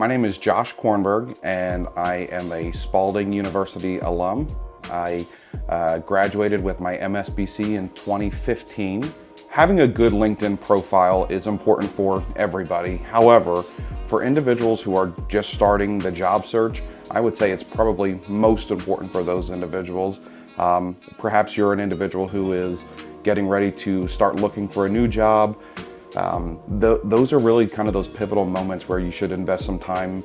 My name is Josh Kornberg, and I am a Spalding University alum. I graduated with my MSBC in 2015. Having a good LinkedIn profile is important for everybody. However, for individuals who are just starting the job search, I would say it's probably most important for those individuals. Perhaps you're an individual who is getting ready to start looking for a new job. Those are really kind of those pivotal moments where you should invest some time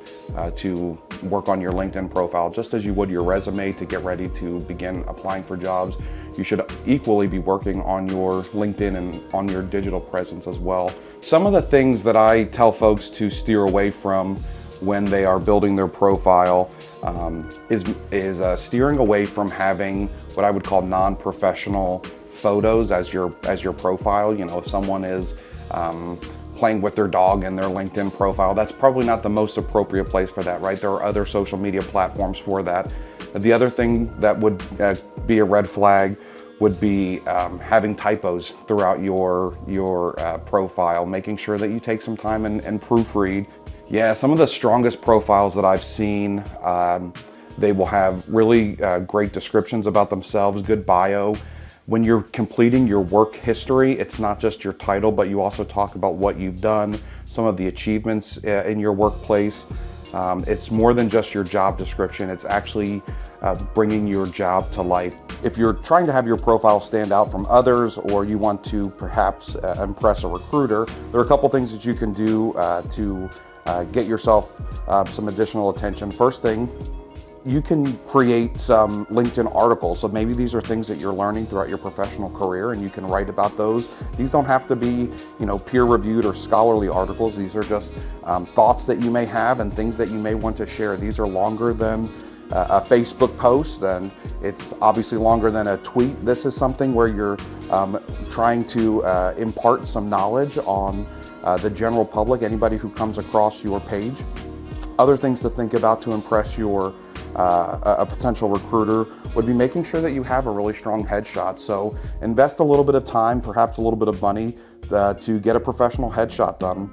to work on your LinkedIn profile, just as you would your resume to get ready to begin applying for jobs. You should equally be working on your LinkedIn and on your digital presence as well. Some of the things that I tell folks to steer away from when they are building their profile is steering away from having what I would call non-professional photos as your profile. You know, if someone is playing with their dog in their LinkedIn profile, that's probably not the most appropriate place for that, right? There are other social media platforms for that. The other thing that would be a red flag would be having typos throughout your profile, making sure that you take some time and proofread. Yeah, some of the strongest profiles that I've seen, they will have really great descriptions about themselves, good bio. When you're completing your work history, it's not just your title, but you also talk about what you've done, some of the achievements in your workplace. It's more than just your job description. It's actually bringing your job to life. If you're trying to have your profile stand out from others, or you want to perhaps impress a recruiter, there are a couple things that you can do to get yourself some additional attention. First thing, you can create some LinkedIn articles. So maybe these are things that you're learning throughout your professional career, and you can write about those. These don't have to be, peer-reviewed or scholarly articles. These are just thoughts that you may have and things that you may want to share. These are longer than a Facebook post, and it's obviously longer than a tweet. This is something where you're trying to impart some knowledge on the general public, anybody who comes across your page. Other things to think about to impress a potential recruiter would be making sure that you have a really strong headshot. So invest a little bit of time, perhaps a little bit of money to get a professional headshot done.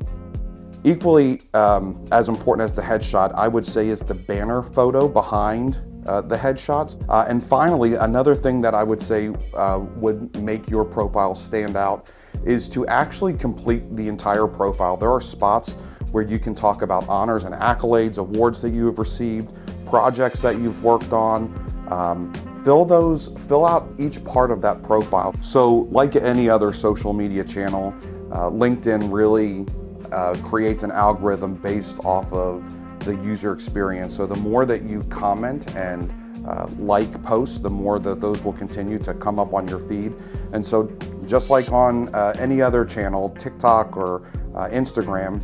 Equally as important as the headshot, I would say, is the banner photo behind the headshots. And finally, another thing that I would say would make your profile stand out is to actually complete the entire profile. There are spots where you can talk about honors and accolades, awards that you have received, projects that you've worked on. Fill out each part of that profile. So like any other social media channel, LinkedIn really creates an algorithm based off of the user experience. So the more that you comment and like posts, the more that those will continue to come up on your feed. And so just like on any other channel, TikTok or Instagram,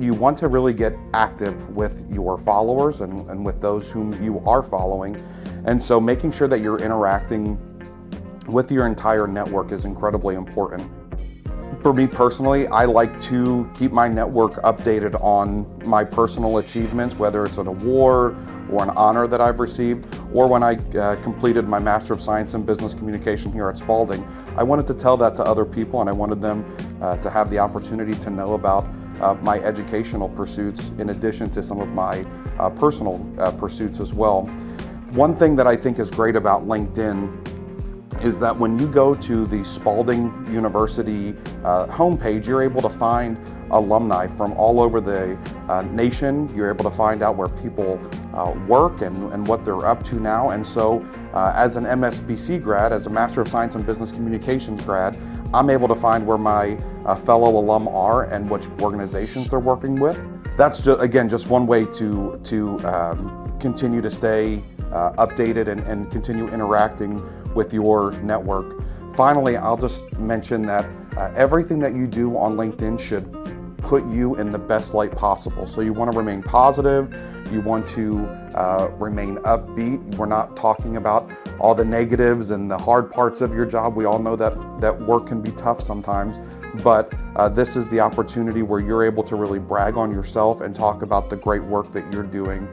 you want to really get active with your followers and with those whom you are following. And so making sure that you're interacting with your entire network is incredibly important. For me personally, I like to keep my network updated on my personal achievements, whether it's an award or an honor that I've received, or when I completed my Master of Science in Business Communication here at Spalding. I wanted to tell that to other people, and I wanted them to have the opportunity to know about my educational pursuits in addition to some of my personal pursuits as well. One thing that I think is great about LinkedIn is that when you go to the Spalding University homepage, you're able to find alumni from all over the nation. You're able to find out where people work and what they're up to now. And so as an MSBC grad, as a Master of Science in Business Communications grad, I'm able to find where my fellow alum are and which organizations they're working with. That's just one way to continue to stay updated and continue interacting with your network. Finally, I'll just mention that everything that you do on LinkedIn should put you in the best light possible. So you want to remain positive, you want to remain upbeat. We're not talking about all the negatives and the hard parts of your job. We all know that work can be tough sometimes, but this is the opportunity where you're able to really brag on yourself and talk about the great work that you're doing